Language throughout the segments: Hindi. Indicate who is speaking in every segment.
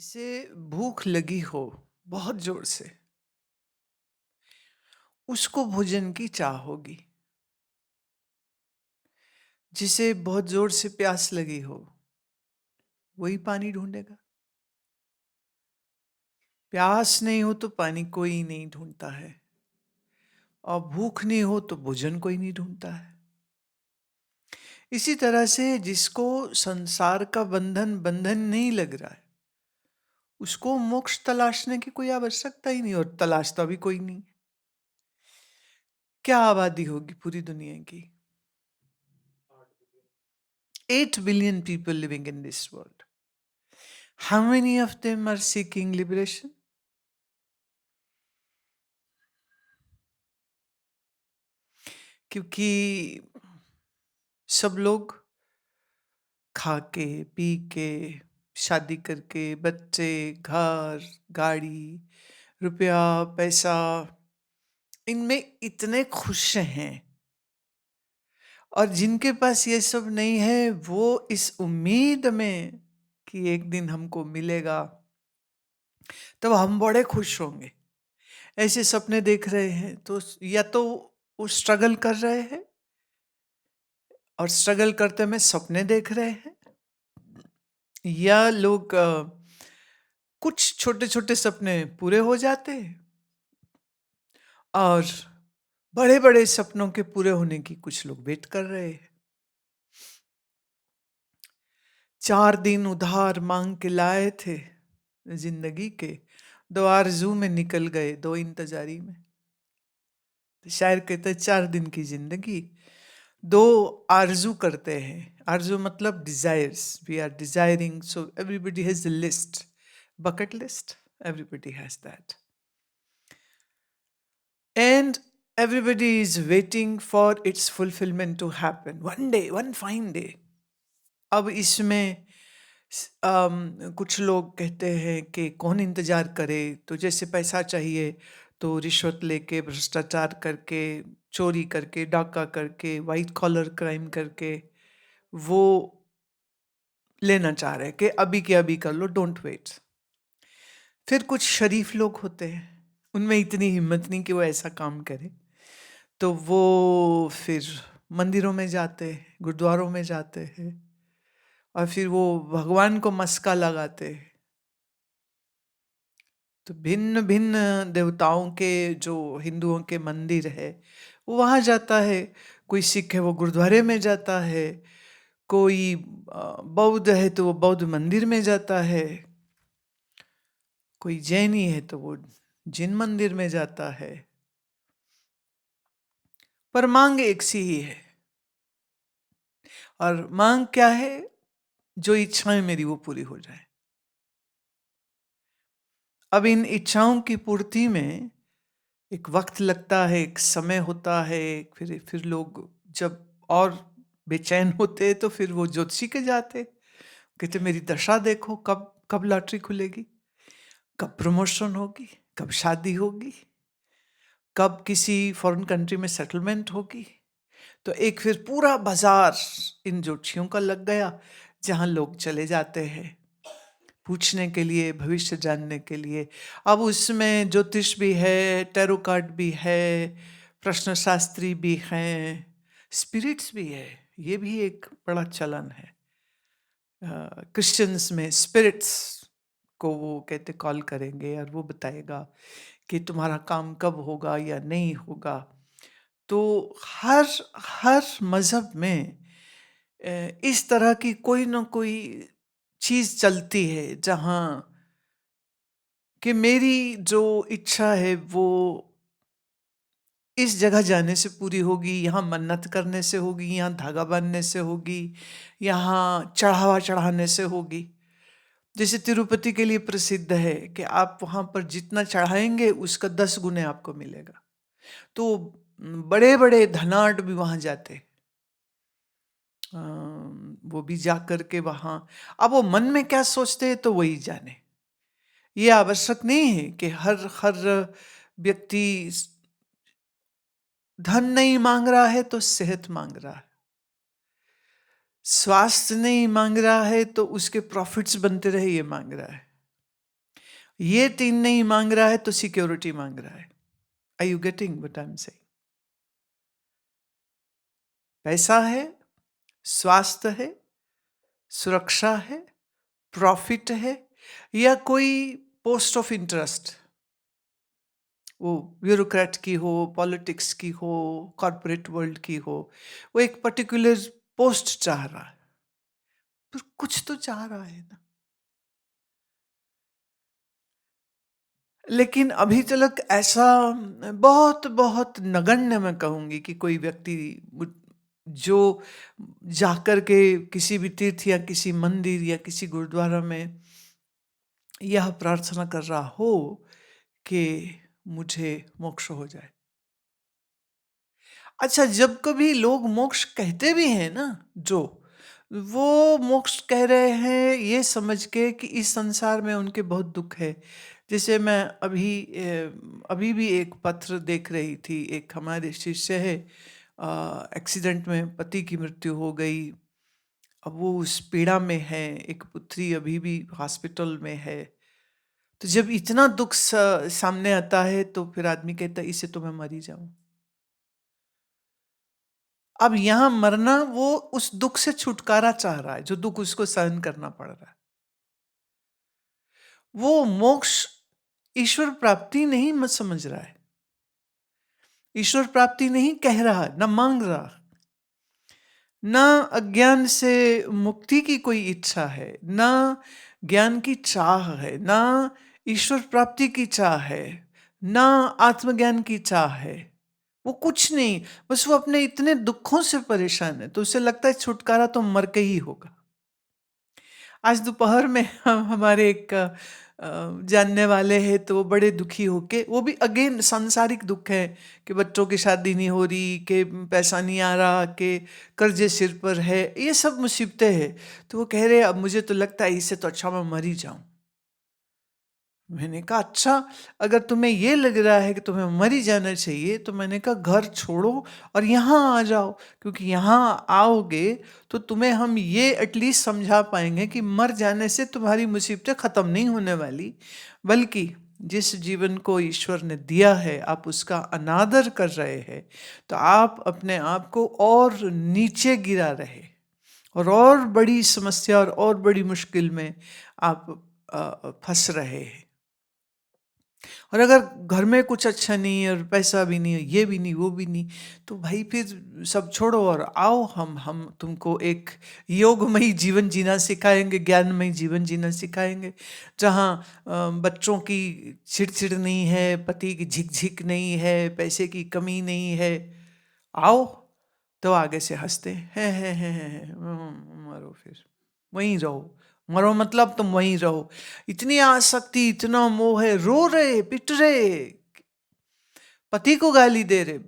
Speaker 1: जिसे भूख लगी हो बहुत जोर से, उसको भोजन की चाह होगी। जिसे बहुत जोर से प्यास लगी हो, वही पानी ढूंढेगा। प्यास नहीं हो तो पानी कोई नहीं ढूंढता है, और भूख नहीं हो तो भोजन कोई नहीं ढूंढता है। इसी तरह से जिसको संसार का बंधन बंधन नहीं लग रहा है, उसको मोक्ष तलाशने की कोई आवश्यकता ही नहीं, और तलाशता भी कोई नहीं। क्या आबादी होगी पूरी दुनिया की? 8 billion people living in this world. How many of them are seeking liberation? क्योंकि सब लोग खा के पी के शादी करके बच्चे घर गाड़ी रुपया पैसा, इनमें इतने खुश हैं। और जिनके पास ये सब नहीं है वो इस उम्मीद में कि एक दिन हमको मिलेगा, तब हम बड़े खुश होंगे, ऐसे सपने देख रहे हैं। तो या तो वो स्ट्रगल कर रहे हैं, और स्ट्रगल करते में सपने देख रहे हैं, या लोग कुछ छोटे छोटे सपने पूरे हो जाते हैं, और बड़े बड़े सपनों के पूरे होने की कुछ लोग वेट कर रहे हैं। 4 दिन उधार मांग के लाए थे जिंदगी के, 2 आरज़ू में निकल गए 2 इंतजारी में। तो शायर कहते 4 दिन की जिंदगी 2 आरज़ू करते हैं। आरज़ू मतलब desires, we are desiring, so everybody has a list, bucket list, everybody has that, and everybody is waiting for its fulfillment to happen one day, one fine day. अब इसमें कुछ लोग कहते हैं कि कौन इंतजार करे, तो जैसे पैसा चाहिए तो रिश्वत लेके, भ्रष्टाचार करके, चोरी करके, डाका करके, वाइट कॉलर क्राइम करके वो लेना चाह रहे हैं कि अभी के अभी कर लो, डोंट वेट। फिर कुछ शरीफ लोग होते हैं, उनमें इतनी हिम्मत नहीं कि वो ऐसा काम करें, तो वो फिर मंदिरों में जाते हैं, गुरुद्वारों में जाते हैं, और फिर वो भगवान को मस्का लगाते हैं। तो भिन्न भिन्न देवताओं के जो हिंदुओं के मंदिर है वो वहाँ जाता है, कोई सिख है वो गुरुद्वारे में जाता है, कोई बौद्ध है तो वो बौद्ध मंदिर में जाता है, कोई जैनी है तो वो जिन मंदिर में जाता है। पर मांग एक सी ही है, और मांग क्या है? जो इच्छाएं मेरी वो पूरी हो जाए। अब इन इच्छाओं की पूर्ति में एक वक्त लगता है, एक समय होता है, फिर लोग जब और बेचैन होते तो फिर वो ज्योतिषी के जाते, कहते मेरी दशा देखो, कब कब लॉटरी खुलेगी, कब प्रमोशन होगी, कब शादी होगी, कब किसी फॉरेन कंट्री में सेटलमेंट होगी। तो एक फिर पूरा बाजार इन ज्योतिषियों का लग गया, जहाँ लोग चले जाते हैं पूछने के लिए, भविष्य जानने के लिए। अब उसमें ज्योतिष भी है, टैरो कार्ड भी है, प्रश्न शास्त्री भी हैं, स्पिरिट्स भी है। ये भी एक बड़ा चलन है। क्रिश्चियंस में स्पिरिट्स को वो कहते कॉल करेंगे और वो बताएगा कि तुम्हारा काम कब होगा या नहीं होगा। तो हर हर मजहब में इस तरह की कोई ना कोई चीज चलती है, जहाँ कि मेरी जो इच्छा है वो इस जगह जाने से पूरी होगी, यहाँ मन्नत करने से होगी, यहाँ धागा बांधने से होगी, यहाँ चढ़ावा चढ़ाने से होगी। जैसे तिरुपति के लिए प्रसिद्ध है कि आप वहाँ पर जितना चढ़ाएंगे उसका 10 गुने आपको मिलेगा। तो बड़े बड़े धनाढ़ भी वहाँ जाते, वो भी जा कर के वहाँ, अब वो मन में क्या सोचते हैं तो वही जाने। ये आवश्यक नहीं है कि हर हर व्यक्ति धन नहीं मांग रहा है तो सेहत मांग रहा है, स्वास्थ्य नहीं मांग रहा है तो उसके प्रॉफिट्स बनते रहे ये मांग रहा है। ये 3 नहीं मांग रहा है तो सिक्योरिटी मांग रहा है। Are you getting what I am saying? पैसा है, स्वास्थ्य है, सुरक्षा है, प्रॉफिट है, या कोई पोस्ट ऑफ इंटरेस्ट, वो ब्यूरोक्रेट की हो, पॉलिटिक्स की हो, कॉर्पोरेट वर्ल्ड की हो, वो एक पर्टिकुलर पोस्ट चाह रहा है, पर कुछ तो चाह रहा है ना। लेकिन अभी तक ऐसा बहुत बहुत नगण्य मैं कहूंगी कि कोई व्यक्ति जो जाकर के किसी भी तीर्थ या किसी मंदिर या किसी गुरुद्वारा में यह प्रार्थना कर रहा हो कि मुझे मोक्ष हो जाए। अच्छा, जब कभी लोग मोक्ष कहते भी हैं ना, जो वो मोक्ष कह रहे हैं ये समझ के कि इस संसार में उनके बहुत दुख है। जैसे मैं अभी भी एक पत्र देख रही थी, एक हमारे शिष्य है, एक्सीडेंट में पति की मृत्यु हो गई, अब वो उस पीड़ा में है, एक पुत्री अभी भी हॉस्पिटल में है। तो जब इतना दुख सामने आता है तो फिर आदमी कहता है इससे तो मैं मर ही जाऊं। अब यहां मरना, वो उस दुख से छुटकारा चाह रहा है जो दुख उसको सहन करना पड़ रहा है। वो मोक्ष ईश्वर प्राप्ति नहीं मत समझ रहा है, ईश्वर प्राप्ति नहीं कह रहा, न मांग रहा, न अज्ञान से मुक्ति की कोई इच्छा है, न ज्ञान की चाह है, न ईश्वर प्राप्ति की चाह है, न आत्मज्ञान की चाह है। वो कुछ नहीं, बस वो अपने इतने दुखों से परेशान है तो उसे लगता है छुटकारा तो मर के ही होगा। आज दोपहर में हम हमारे एक जानने वाले हैं, तो वो बड़े दुखी होके, वो भी अगेन सांसारिक दुख है कि बच्चों की शादी नहीं हो रही, कि पैसा नहीं आ रहा, कि कर्जे सिर पर है, ये सब मुसीबतें हैं। तो वो कह रहे अब मुझे तो लगता है इससे तो अच्छा मैं मर ही जाऊं। मैंने कहा अच्छा, अगर तुम्हें ये लग रहा है कि तुम्हें मर ही जाना चाहिए तो मैंने कहा घर छोड़ो और यहाँ आ जाओ, क्योंकि यहाँ आओगे तो तुम्हें हम ये एटलीस्ट समझा पाएंगे कि मर जाने से तुम्हारी मुसीबतें खत्म नहीं होने वाली, बल्कि जिस जीवन को ईश्वर ने दिया है आप उसका अनादर कर रहे हैं, तो आप अपने आप को और नीचे गिरा रहे और बड़ी समस्या और बड़ी मुश्किल में आप फंस रहे हैं। और अगर घर में कुछ अच्छा नहीं है और पैसा भी नहीं है, ये भी नहीं वो भी नहीं, तो भाई फिर सब छोड़ो और आओ, हम तुमको एक योगमयी जीवन जीना सिखाएंगे, ज्ञानमयी जीवन जीना सिखाएंगे, जहाँ बच्चों की चिड़चिड़ नहीं है, पति की झिकझिक नहीं है, पैसे की कमी नहीं है। आओ। तो आगे से हंसते हैं, मरो फिर, वहीं रहो, मरो मतलब तुम वहीं रहो। इतनी आसक्ति, इतना मोह है, रो रहे पिट रहे, पति को गाली दे रहे,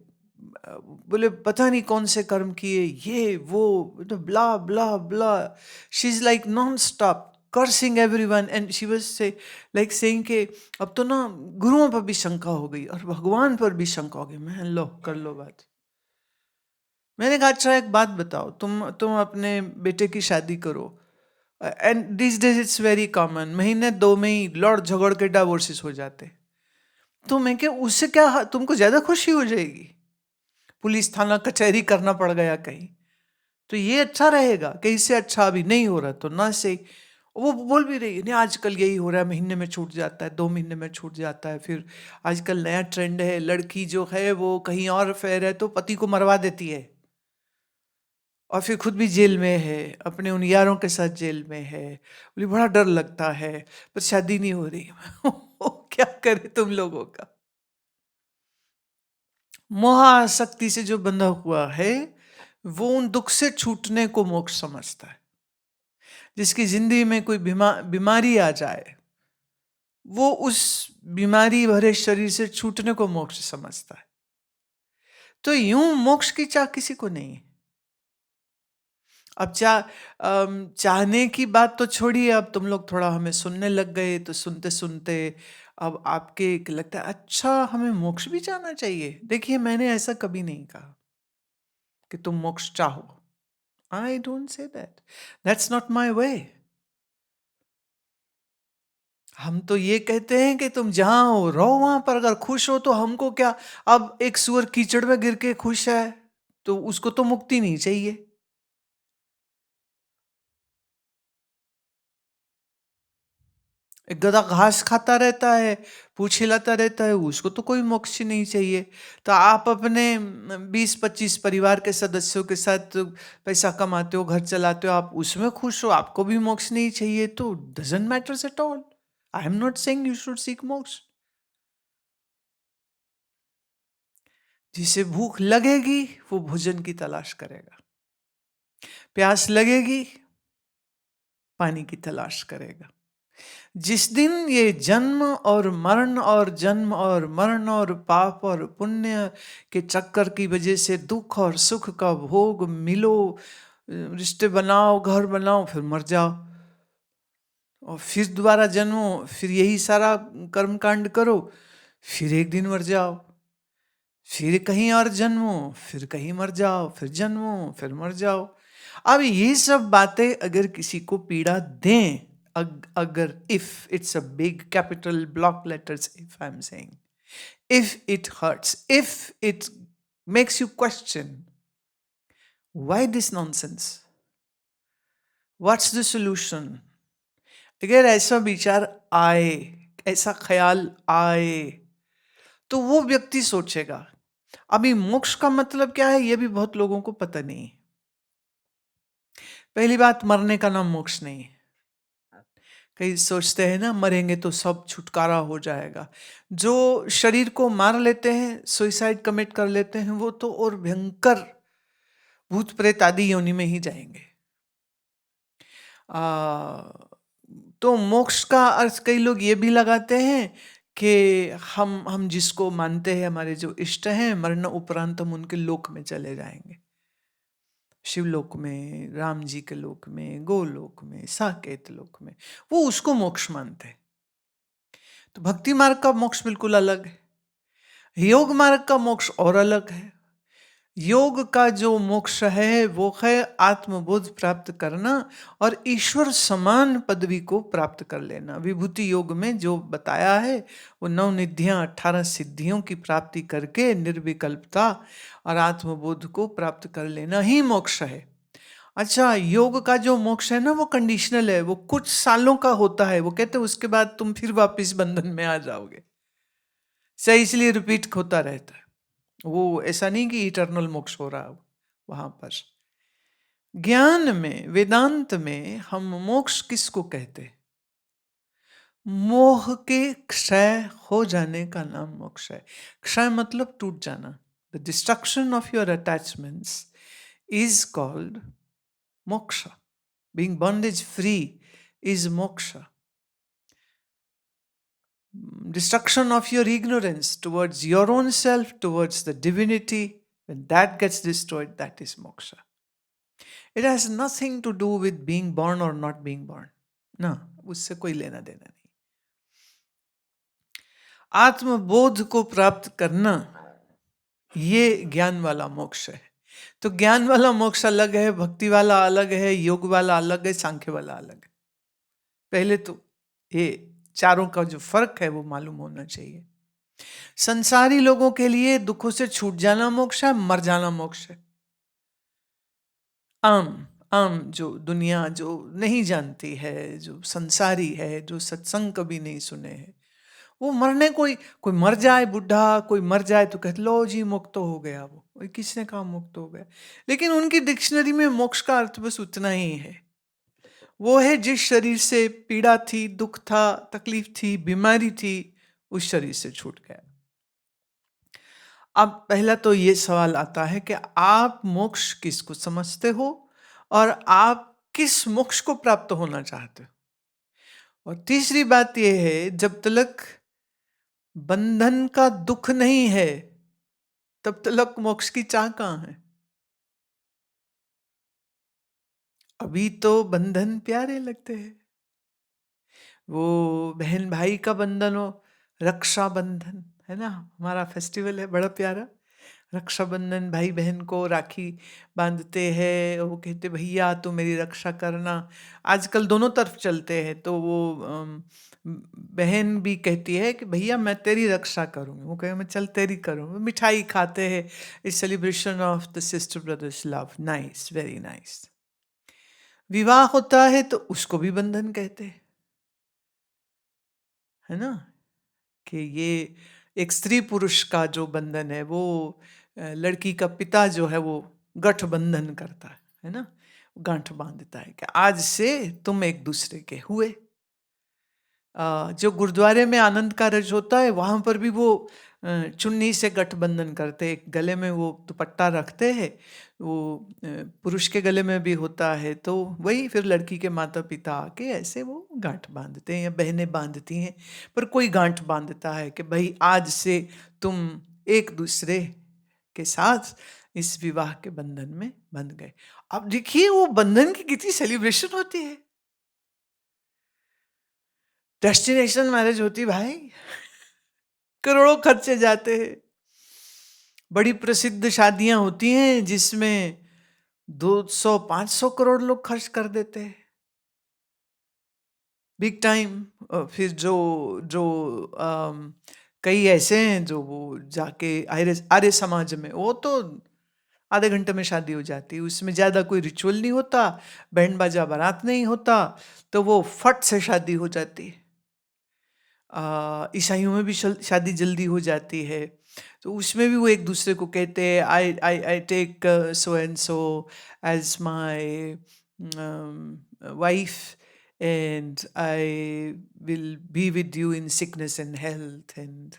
Speaker 1: बोले पता नहीं कौन से कर्म किए, ये वो, तो blah blah blah. She is like non stop cursing everyone, and she was say like saying के अब तो ना गुरुओं पर भी शंका हो गई और भगवान पर भी शंका हो गई। मैं लो कर लो बात। मैंने कहा अच्छा एक बात बताओ, तुम अपने बेटे की शादी करो, and this days it's very common, महीने दो में ही लड़ झगड़ के डाइवोर्सेस हो जाते। तो मैं क्या, उससे क्या तुमको ज्यादा खुशी हो जाएगी? पुलिस थाना कचहरी करना पड़ गया कहीं, तो ये अच्छा रहेगा कि इससे अच्छा अभी नहीं हो रहा तो ना से। वो बोल भी रही है नहीं आजकल यही हो रहा है, महीने में छूट जाता है, 2 महीने में छूट जाता है, फिर आजकल नया ट्रेंड है, लड़की जो है वो कहीं और अफेयर है तो पति को मरवा देती है और फिर खुद भी जेल में है, अपने उन यारों के साथ जेल में है। बोली बड़ा डर लगता है, पर शादी नहीं हो रही। क्या करे तुम लोगों का? मोह आसक्ति से जो बंधा हुआ है वो उन दुख से छूटने को मोक्ष समझता है। जिसकी जिंदगी में कोई बीमारी आ जाए, वो उस बीमारी भरे शरीर से छूटने को मोक्ष समझता है। तो यूं मोक्ष की चाह किसी को नहीं है। अब चाहने की बात तो छोड़िए, अब तुम लोग थोड़ा हमें सुनने लग गए, तो सुनते सुनते अब आपके लगता है अच्छा हमें मोक्ष भी चाहना चाहिए। देखिए मैंने ऐसा कभी नहीं कहा कि तुम मोक्ष चाहो। I don't say that, that's not my way. हम तो ये कहते हैं कि तुम जहाँ हो रहो वहां पर, अगर खुश हो तो हमको क्या। अब एक सुअर कीचड़ में गिर के खुश है तो उसको तो मुक्ति नहीं चाहिए। एक गधा घास खाता रहता है, पूँछ हिलाता रहता है, उसको तो कोई मोक्ष नहीं चाहिए। तो आप अपने 20-25 परिवार के सदस्यों के साथ पैसा कमाते हो, घर चलाते हो, आप उसमें खुश हो, आपको भी मोक्ष नहीं चाहिए, तो doesn't matters at all. I am not saying you should seek मोक्ष। जिसे भूख लगेगी वो भोजन की तलाश करेगा, प्यास लगेगी पानी की तलाश करेगा। जिस दिन ये जन्म और मरण और जन्म और मरण और पाप और पुण्य के चक्कर की वजह से दुख और सुख का भोग मिलो, रिश्ते बनाओ, घर बनाओ, फिर मर जाओ और फिर दोबारा जन्मो, फिर यही सारा कर्म कांड करो, फिर एक दिन मर जाओ, फिर कहीं और जन्मो, फिर कहीं मर जाओ, फिर जन्मो, फिर मर जाओ। अब ये सब बातें अगर किसी को पीड़ा दें, अगर if it's a big capital block letters, if I am saying, if it hurts, if it makes you question why this nonsense, what's the solution, अगर ऐसा विचार आए, ऐसा ख्याल आए, तो वो व्यक्ति सोचेगा। अभी मोक्ष का मतलब क्या है ये भी बहुत लोगों को पता नहीं। पहली बात, मरने का नाम मोक्ष नहीं है। कई सोचते हैं ना मरेंगे तो सब छुटकारा हो जाएगा। जो शरीर को मार लेते हैं, सुइसाइड कमिट कर लेते हैं, वो तो और भयंकर भूत प्रेत आदि योनि में ही जाएंगे। तो मोक्ष का अर्थ कई लोग ये भी लगाते हैं कि हम जिसको मानते हैं, हमारे जो इष्ट हैं, मरना उपरांत हम उनके लोक में चले जाएंगे, शिवलोक में, राम जी के लोक में, गोलोक में, साकेत लोक में, वो उसको मोक्ष मानते हैं। तो भक्ति मार्ग का मोक्ष बिल्कुल अलग है, योग मार्ग का मोक्ष और अलग है। योग का जो मोक्ष है वो है आत्मबोध प्राप्त करना और ईश्वर समान पदवी को प्राप्त कर लेना। विभूति योग में जो बताया है वो 9 निधियां, 18 सिद्धियों की प्राप्ति करके निर्विकल्पता और आत्मबोध को प्राप्त कर लेना ही मोक्ष है। अच्छा, योग का जो मोक्ष है ना वो कंडीशनल है, वो कुछ सालों का होता है। वो कहते हैं उसके बाद तुम फिर वापस बंधन में आ जाओगे, सही, इसलिए रिपीट होता रहता है। वो ऐसा नहीं कि इटर्नल मोक्ष हो रहा वहां पर। ज्ञान में, वेदांत में हम मोक्ष किसको कहते हैं? मोह के क्षय हो जाने का नाम मोक्ष है। क्षय मतलब टूट जाना। The destruction of your attachments is called मोक्ष। बीइंग बॉन्डेज फ्री इज मोक्ष। Destruction of your ignorance towards your own self, towards the divinity, when that gets destroyed, that is moksha. It has nothing to do with being born or not being born. ना, उससे कोई लेना देना नहीं। आत्मबोध को प्राप्त करना ये ज्ञान वाला मोक्ष है। तो ज्ञान वाला मोक्ष अलग है, भक्ति वाला अलग है, योग वाला अलग है, सांख्य वाला अलग है। पहले तो ये चारों का जो फर्क है वो मालूम होना चाहिए। संसारी लोगों के लिए दुखों से छूट जाना मोक्ष है, मर जाना मोक्ष है। आम आम जो दुनिया जो नहीं जानती है, जो संसारी है, जो सत्संग कभी नहीं सुने हैं, वो मरने, कोई मर जाए बुढ़ा, कोई मर जाए तो कहते लो जी मुक्त हो गया। वो किसने कहा मुक्त हो गया? लेकिन उनकी डिक्शनरी में मोक्ष का अर्थ बस उतना ही है। वो है जिस शरीर से पीड़ा थी, दुख था, तकलीफ थी, बीमारी थी, उस शरीर से छूट गया। अब पहला तो ये सवाल आता है कि आप मोक्ष किसको समझते हो और आप किस मोक्ष को प्राप्त होना चाहते हो। और तीसरी बात यह है, जब तक बंधन का दुख नहीं है तब तक मोक्ष की चाह कहां है? अभी तो बंधन प्यारे लगते हैं, वो बहन भाई का बंधन हो, रक्षा बंधन है ना, हमारा फेस्टिवल है बड़ा प्यारा, रक्षाबंधन भाई बहन को राखी बांधते हैं, वो कहते भैया तू मेरी रक्षा करना। आजकल दोनों तरफ चलते हैं, तो वो बहन भी कहती है कि भैया मैं तेरी रक्षा करूंगी, वो कहे मैं चल तेरी करूंगी, मिठाई खाते हैं। It's celebration of the sister brothers love, nice, very nice. विवाह होता है तो उसको भी बंधन कहते हैं, है ना, कि ये एक स्त्री पुरुष का जो बंधन है, वो लड़की का पिता जो है वो गठबंधन करता है ना, गांठ बांधता है कि आज से तुम एक दूसरे के हुए। जो गुरुद्वारे में आनंद कारज होता है वहां पर भी वो चुन्नी से गठबंधन करते हैं, गले में वो दुपट्टा रखते हैं, वो पुरुष के गले में भी होता है, तो वही फिर लड़की के माता पिता आके ऐसे वो गांठ बांधते हैं या बहनें बांधती हैं। पर कोई गांठ बांधता है कि भाई आज से तुम एक दूसरे के साथ इस विवाह के बंधन में बंध गए। अब देखिए वो बंधन की कितनी सेलिब्रेशन होती है। डेस्टिनेशन मैरिज होती भाई, करोड़ों खर्चे जाते हैं। बड़ी प्रसिद्ध शादियां होती हैं जिसमें 200-500 करोड़ लोग खर्च कर देते हैं, बिग टाइम। फिर जो जो कई ऐसे हैं जो वो जाके आर्य आर्य समाज में, वो तो आधे घंटे में शादी हो जाती है, उसमें ज़्यादा कोई रिचुअल नहीं होता, बैंड बाजा बारात नहीं होता, तो वो फट से शादी हो जाती है। ईसाइयों में भी शादी जल्दी हो जाती है, तो उसमें भी वो एक दूसरे को कहते हैं I I I take so and so as my wife and I will be with you in sickness and health, and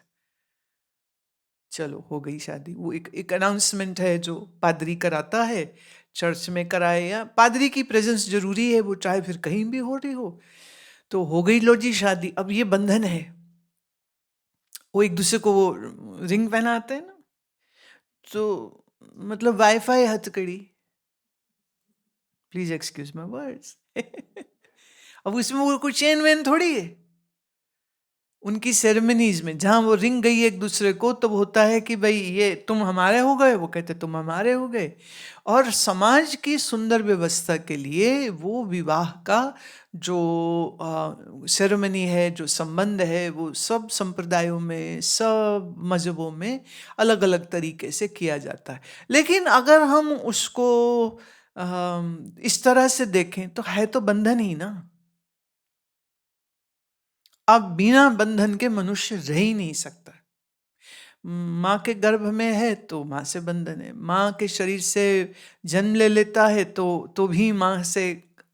Speaker 1: चलो हो गई शादी। वो एक अनाउंसमेंट है जो पादरी कराता है, चर्च में कराए या पादरी की प्रेजेंस जरूरी है, वो चाहे फिर कहीं भी हो रही हो, तो हो गई लो जी शादी। अब ये बंधन है, वो एक दूसरे को वो रिंग पहनाते हैं ना, तो मतलब वाईफाई हथकड़ी, प्लीज एक्सक्यूज माय वर्ड्स। अब उसमें वो कोई चेन वेन थोड़ी है। उनकी सेरेमनीज में जहां वो रिंग गई एक दूसरे को, तब होता है कि भाई ये तुम हमारे हो गए, वो कहते तुम हमारे हो गए। और समाज की सुंदर व्यवस्था के लिए वो विवाह का जो सेरेमनी है, जो संबंध है, वो सब संप्रदायों में, सब मजहबों में अलग अलग तरीके से किया जाता है। लेकिन अगर हम उसको इस तरह से देखें तो है तो बंधन ही ना। अब बिना बंधन के मनुष्य रह ही नहीं सकता। माँ के गर्भ में है तो माँ से बंधन है, माँ के शरीर से जन्म ले लेता है तो भी माँ से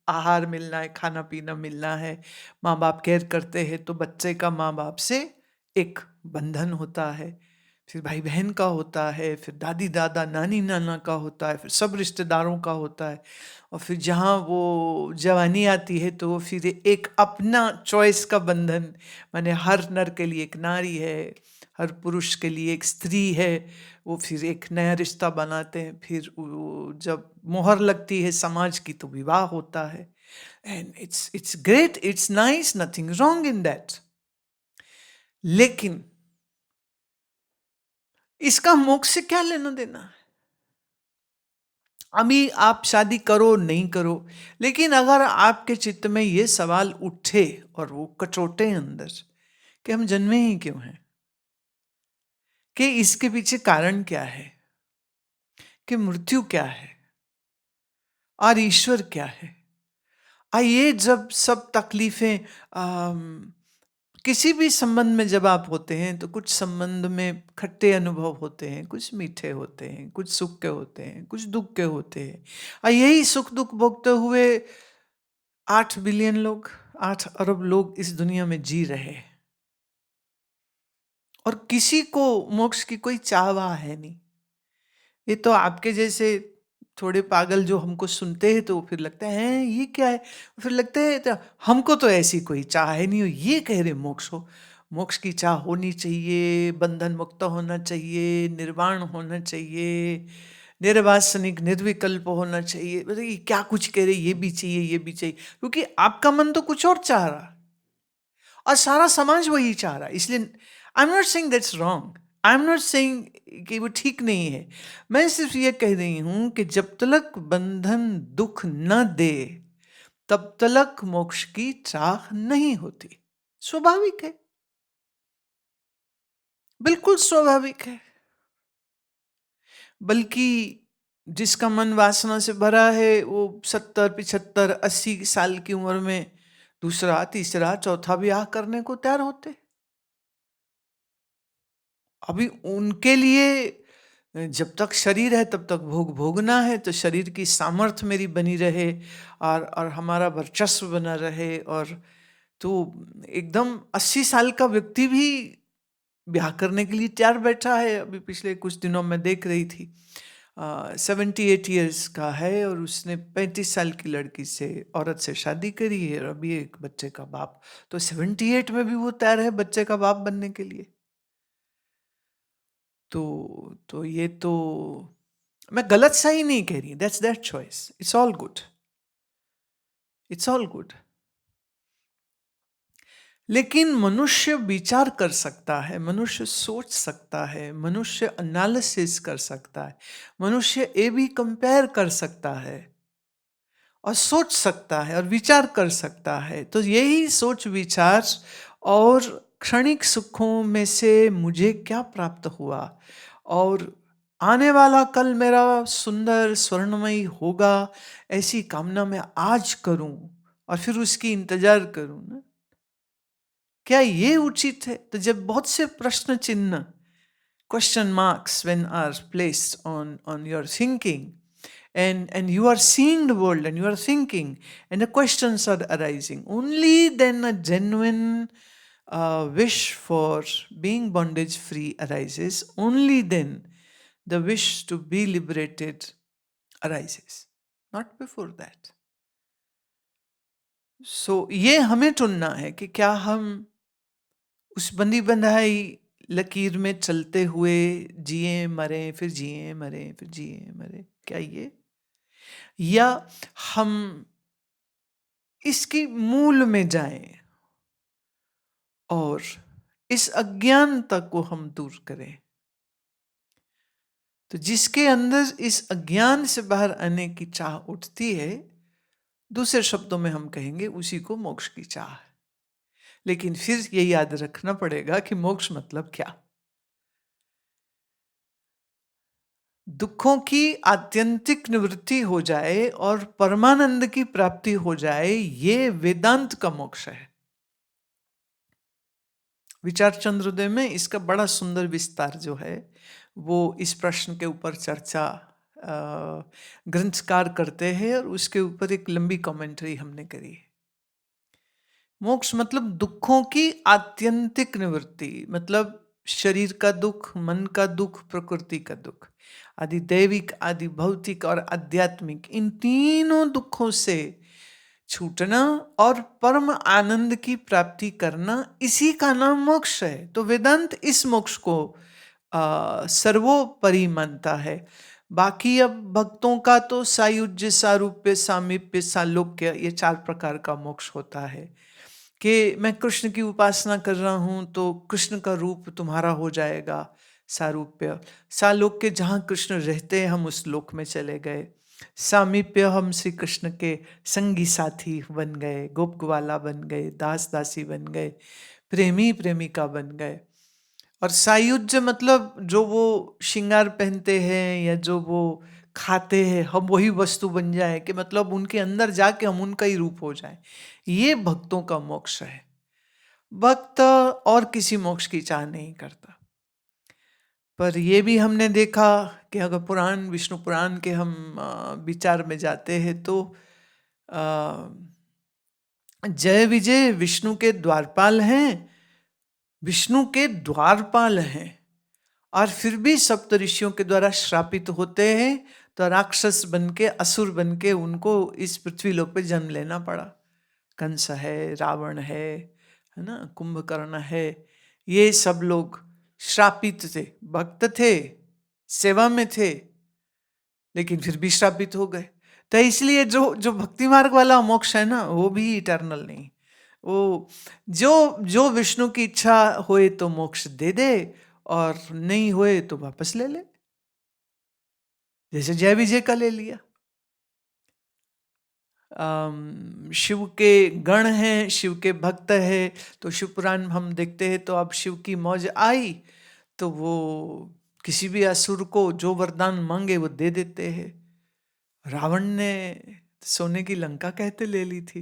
Speaker 1: आहार मिलना है, खाना पीना मिलना है, माँ बाप केयर करते हैं, तो बच्चे का माँ बाप से एक बंधन होता है। फिर भाई बहन का होता है, फिर दादी दादा नानी नाना का होता है, फिर सब रिश्तेदारों का होता है। और फिर जहाँ वो जवानी आती है तो फिर एक अपना चॉइस का बंधन, माने हर नर के लिए एक नारी है, हर पुरुष के लिए एक स्त्री है, वो फिर एक नया रिश्ता बनाते हैं। फिर जब मोहर लगती है समाज की तो विवाह होता है। And it's great, it's nice, nothing wrong in that. लेकिन इसका मोक्ष से क्या लेना देना? अभी आप शादी करो नहीं करो, लेकिन अगर आपके चित्त में ये सवाल उठे और वो कचोटे अंदर कि हम जन्मे ही क्यों हैं, कि इसके पीछे कारण क्या है, कि मृत्यु क्या है और ईश्वर क्या है। आइए, जब सब तकलीफें किसी भी संबंध में जब आप होते हैं तो कुछ संबंध में खट्टे अनुभव होते हैं, कुछ मीठे होते हैं, कुछ सुख के होते हैं, कुछ दुख के होते हैं। और यही सुख दुख भोगते हुए 8 बिलियन लोग, 8 अरब लोग इस दुनिया में जी रहे हैं, और किसी को मोक्ष की कोई चाहवा है नहीं। ये तो आपके जैसे थोड़े पागल जो हमको सुनते हैं तो फिर लगता है ये क्या है, फिर लगता है तो हमको तो ऐसी कोई चाह है नहीं हो, ये कह रहे मोक्ष हो। मोक्ष की चाह होनी चाहिए, बंधन मुक्त होना चाहिए, निर्वाण होना चाहिए, निर्वासनिक निर्विकल्प होना चाहिए। मतलब ये क्या कुछ कह रहे, ये भी चाहिए ये भी चाहिए, क्योंकि आपका मन तो कुछ और चाह रहा और सारा समाज वही चाह रहा। इसलिए I am not saying that's wrong, I am not saying कि वो ठीक नहीं है, मैं सिर्फ ये कह रही हूं कि जब तक बंधन दुख न दे तब तक मोक्ष की चाह नहीं होती। स्वाभाविक है, बिल्कुल स्वाभाविक है। बल्कि जिसका मन वासना से भरा है वो 70, 75, 80 साल की उम्र में दूसरा, तीसरा, चौथा ब्याह करने को तैयार होते। अभी उनके लिए जब तक शरीर है तब तक भोग भोगना है, तो शरीर की सामर्थ्य मेरी बनी रहे और हमारा वर्चस्व बना रहे। और तो एकदम 80 साल का व्यक्ति भी ब्याह करने के लिए तैयार बैठा है। अभी पिछले कुछ दिनों में देख रही थी, 78 ईयर्स का है और उसने 35 साल की लड़की से, औरत से शादी करी है और अभी एक बच्चे का बाप। तो 78 में भी वो तैयार है बच्चे का बाप बनने के लिए। तो ये तो मैं गलत सही नहीं कह रही, that's that choice, it's all good, it's all good. लेकिन मनुष्य विचार कर सकता है, मनुष्य सोच सकता है, मनुष्य एनालिसिस कर सकता है, मनुष्य ए बी कंपेयर कर सकता है और सोच सकता है और विचार कर सकता है। तो यही सोच विचार और क्षणिक सुखों में से मुझे क्या प्राप्त हुआ और आने वाला कल मेरा सुंदर स्वर्णमयी होगा, ऐसी कामना मैं आज करूं और फिर उसकी इंतजार करूं ना। क्या ये उचित है? तो जब बहुत से प्रश्न चिन्ह, question marks when are placed on your thinking, and you are seeing the world and you are thinking and the questions are arising, only then a genuine wish for being bondage free arises. Only then the wish to be liberated arises, not before that. So ये हमें चुनना है कि क्या हम उस बंदी बंधाई लकीर में चलते हुए जिए मरे फिर जिए मरे फिर जिए मरे, क्या ये, या हम इसकी मूल में जाएं और इस अज्ञानता को हम दूर करें। तो जिसके अंदर इस अज्ञान से बाहर आने की चाह उठती है, दूसरे शब्दों में हम कहेंगे उसी को मोक्ष की चाह है। लेकिन फिर ये याद रखना पड़ेगा कि मोक्ष मतलब क्या। दुखों की आत्यंतिक निवृत्ति हो जाए और परमानंद की प्राप्ति हो जाए, ये वेदांत का मोक्ष है। विचार चंद्रोदय में इसका बड़ा सुंदर विस्तार जो है वो इस प्रश्न के ऊपर चर्चा ग्रंथकार करते हैं और उसके ऊपर एक लंबी कमेंट्री हमने करी है। मोक्ष मतलब दुखों की आत्यंतिक निवृत्ति, मतलब शरीर का दुख, मन का दुख, प्रकृति का दुख, आदि दैविक, आदि भौतिक और आध्यात्मिक, इन तीनों दुखों से छूटना और परम आनंद की प्राप्ति करना, इसी का नाम मोक्ष है। तो वेदांत इस मोक्ष को सर्वोपरि मानता है। बाकी अब भक्तों का तो सायुज्य, सारूप्य, सामीप्य, सालोक्य, ये 4 प्रकार का मोक्ष होता है कि मैं कृष्ण की उपासना कर रहा हूं तो कृष्ण का रूप तुम्हारा हो जाएगा, सारूप्य। सालोक्य, जहाँ कृष्ण रहते हैं हम उस लोक में चले गए। सामीप्य, हम श्री कृष्ण के संगी साथी बन गए, गोप ग्वाला बन गए, दास दासी बन गए, प्रेमी प्रेमिका बन गए। और सायुज्य मतलब जो वो श्रृंगार पहनते हैं या जो वो खाते हैं, हम वही वस्तु बन जाए, कि मतलब उनके अंदर जाके हम उनका ही रूप हो जाए। ये भक्तों का मोक्ष है। भक्त और किसी मोक्ष की चाह नहीं करता। पर ये भी हमने देखा कि अगर पुराण, विष्णु पुराण के हम विचार में जाते हैं तो जय विजय विष्णु के द्वारपाल हैं, विष्णु के द्वारपाल हैं, और फिर भी सप्त ऋषियों के द्वारा श्रापित होते हैं, तो राक्षस बनके, असुर बनके उनको इस पृथ्वी लोक पे जन्म लेना पड़ा। कंस है, रावण है ना, कुंभकर्ण है, ये सब लोग श्रापित थे। भक्त थे, सेवा में थे, लेकिन फिर भी श्रापित हो गए। तो इसलिए जो जो भक्ति मार्ग वाला मोक्ष है ना, वो भी इटर्नल नहीं। वो जो जो विष्णु की इच्छा होए तो मोक्ष दे दे, और नहीं हुए तो वापस ले ले, जैसे जय विजय का ले लिया। शिव के गण हैं, शिव के भक्त है, तो शिव पुराण हम देखते हैं तो अब शिव की मौज आई तो वो किसी भी असुर को जो वरदान मांगे वो दे देते हैं। रावण ने सोने की लंका कहते ले ली थी,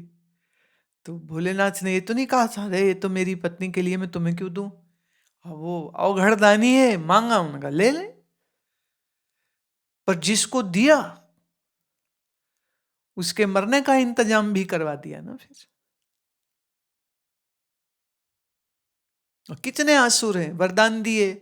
Speaker 1: तो भोलेनाथ ने ये तो नहीं कहा था अरे ये तो मेरी पत्नी के लिए, मैं तुम्हें क्यों दूं, वो अवघड़दानी है, मांगा उनका ले ले। पर जिसको दिया उसके मरने का इंतजाम भी करवा दिया ना फिर। और कितने असुर हैं वरदान दिए,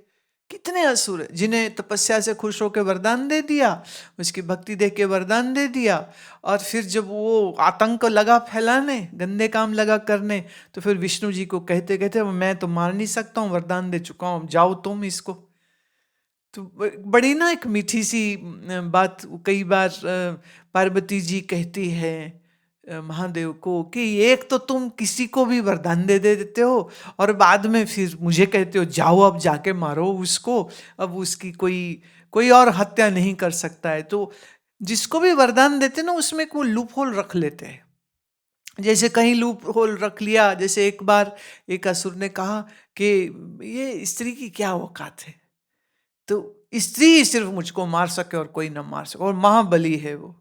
Speaker 1: कितने असुर हैं जिन्हें तपस्या से खुश होकर वरदान दे दिया, उसकी भक्ति देख के वरदान दे दिया, और फिर जब वो आतंक लगा फैलाने, गंदे काम लगा करने, तो फिर विष्णु जी को कहते कहते मैं तो मार नहीं सकता हूँ, वरदान दे चुका हूँ, जाओ तुम इसको। तो बड़ी ना एक मीठी सी बात कई बार पार्वती जी कहती है महादेव को कि एक तो तुम किसी को भी वरदान दे देते हो और बाद में फिर मुझे कहते हो जाओ अब जाके मारो उसको, अब उसकी कोई कोई और हत्या नहीं कर सकता है। तो जिसको भी वरदान देते ना उसमें वो लूप होल रख लेते हैं, जैसे कहीं लूप होल रख लिया। जैसे एक बार एक असुर ने कहा कि ये स्त्री की क्या औकात है, तो स्त्री सिर्फ मुझको मार सके और कोई ना मार सके, और महाबली है वो।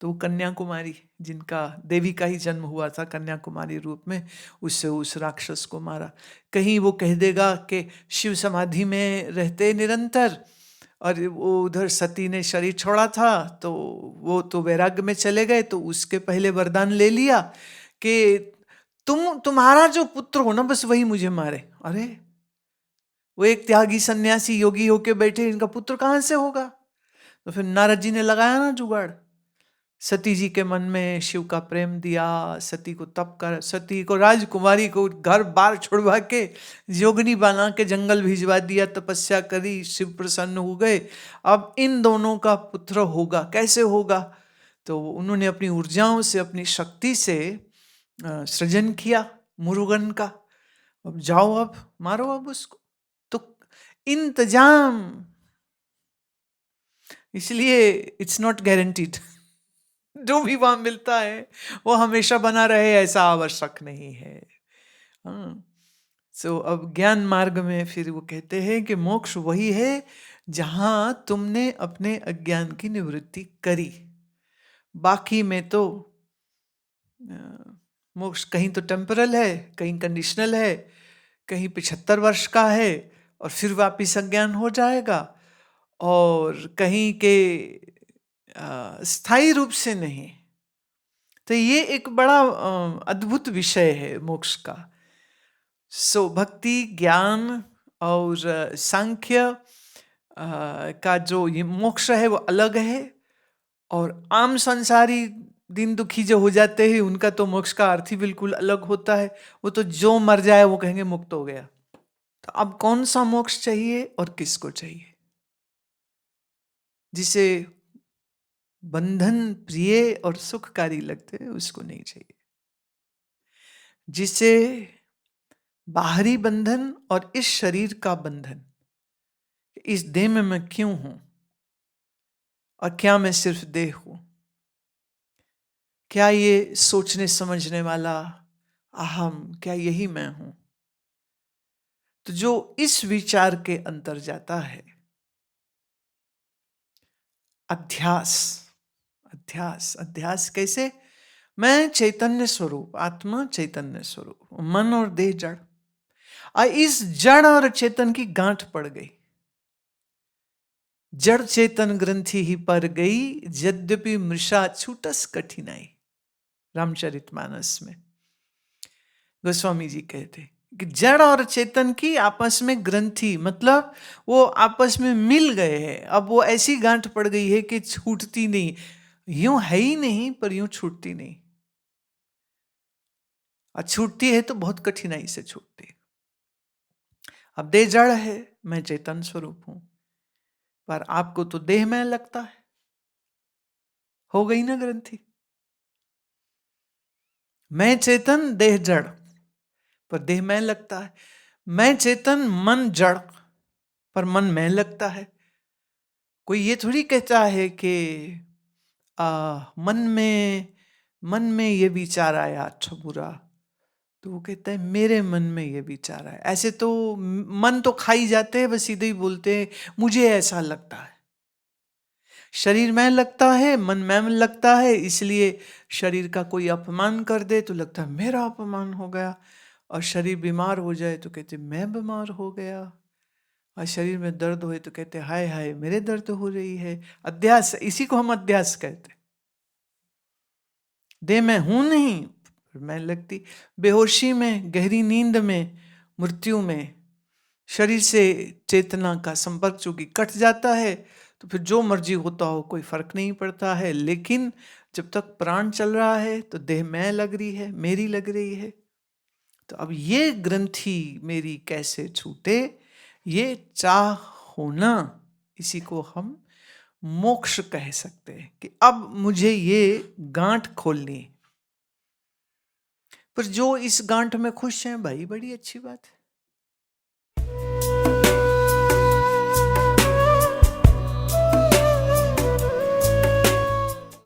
Speaker 1: तो वो कन्याकुमारी जिनका देवी का ही जन्म हुआ था कन्याकुमारी रूप में, उससे उस राक्षस को मारा। कहीं वो कह देगा कि शिव समाधि में रहते निरंतर, और वो उधर सती ने शरीर छोड़ा था तो वो तो वैराग्य में चले गए, तो उसके पहले वरदान ले लिया कि तुम्हारा जो पुत्र हो ना बस वही मुझे मारे। अरे वो एक त्यागी सन्यासी योगी होके बैठे, इनका पुत्र कहां से होगा? तो फिर नारद जी ने लगाया ना जुगाड़, सती जी के मन में शिव का प्रेम दिया, सती को तप कर, सती को राजकुमारी को घर बार छुड़वा के योगिनी बना के जंगल भिजवा दिया, तपस्या करी, शिव प्रसन्न हो गए। अब इन दोनों का पुत्र होगा, कैसे होगा? तो उन्होंने अपनी ऊर्जाओं से, अपनी शक्ति से सृजन किया मुरुगन का। अब जाओ अब मारो अब उसको। तो इंतजाम, इसलिए इट्स नॉट गारंटीड जो भी वहां मिलता है वो हमेशा बना रहे ऐसा आवश्यक नहीं है। हाँ, सो अब ज्ञान मार्ग में फिर वो कहते हैं कि मोक्ष वही है जहां तुमने अपने अज्ञान की निवृत्ति करी। बाकी में तो मोक्ष कहीं तो टेम्परल है, कहीं कंडीशनल है, कहीं 75 वर्ष का है और फिर वापिस अज्ञान हो जाएगा, और कहीं के स्थायी रूप से नहीं। तो ये एक बड़ा अद्भुत विषय है मोक्ष का। सो भक्ति, ज्ञान और सांख्य का जो ये मोक्ष है वो अलग है, और आम संसारी दिन दुखी जो हो जाते हैं उनका तो मोक्ष का अर्थ ही बिल्कुल अलग होता है। वो तो जो मर जाए वो कहेंगे मुक्त हो गया। तो अब कौन सा मोक्ष चाहिए और किसको चाहिए? जिसे बंधन प्रिय और सुखकारी लगते हैं उसको नहीं चाहिए। जिसे बाहरी बंधन और इस शरीर का बंधन, इस देह में मैं क्यों हूं और क्या मैं सिर्फ देह हूं, क्या ये सोचने समझने वाला अहम, क्या यही मैं हूं? तो जो इस विचार के अंतर जाता है, अध्यास, अध्यास अध्यास कैसे? मैं चैतन्य स्वरूप, आत्मा चैतन्य स्वरूप, मन और देह जड़, इस जड़ और चेतन की गांठ पड़ गई। जड़ चेतन ग्रंथि ही पर गई, यद्यपि मृषा छूटस कठिनाई। रामचरितमानस में गोस्वामी जी कहते कि जड़ और चेतन की आपस में ग्रंथि, मतलब वो आपस में मिल गए हैं। अब वो ऐसी गांठ पड़ गई है कि छूटती नहीं, यूं है ही नहीं पर यूं छूटती नहीं, और छूटती है तो बहुत कठिनाई से छूटती है। अब देह जड़ है, मैं चेतन स्वरूप हूं, पर आपको तो देह में लगता है, हो गई ना ग्रंथि। मैं चेतन देह जड़, पर देह में लगता है। मैं चेतन मन जड़, पर मन में लगता है। कोई ये थोड़ी कहता है कि मन में ये विचार आया अच्छा बुरा, तो वो कहता है मेरे मन में ये विचार आया। ऐसे तो मन तो खाई जाते हैं, बस सीधे ही बोलते हैं मुझे ऐसा लगता है। शरीर में लगता है, मन में लगता है, इसलिए शरीर का कोई अपमान कर दे तो लगता है मेरा अपमान हो गया, और शरीर बीमार हो जाए तो कहते मैं बीमार हो गया, और शरीर में दर्द होए तो कहते हाय हाय मेरे दर्द हो रही है। अध्यास, इसी को हम अध्यास कहते। देह में हूं नहीं, मैं लगती। बेहोशी में, गहरी नींद में, मृत्यु में शरीर से चेतना का संपर्क चूंकि कट जाता है, तो फिर जो मर्जी होता हो कोई फर्क नहीं पड़ता है। लेकिन जब तक प्राण चल रहा है तो देह मैं लग रही है, मेरी लग रही है। तो अब ये ग्रंथि मेरी कैसे छूटे, ये चाह होना, इसी को हम मोक्ष कह सकते हैं कि अब मुझे ये गांठ खोलनी। पर जो इस गांठ में खुश हैं भाई, बड़ी अच्छी बात है।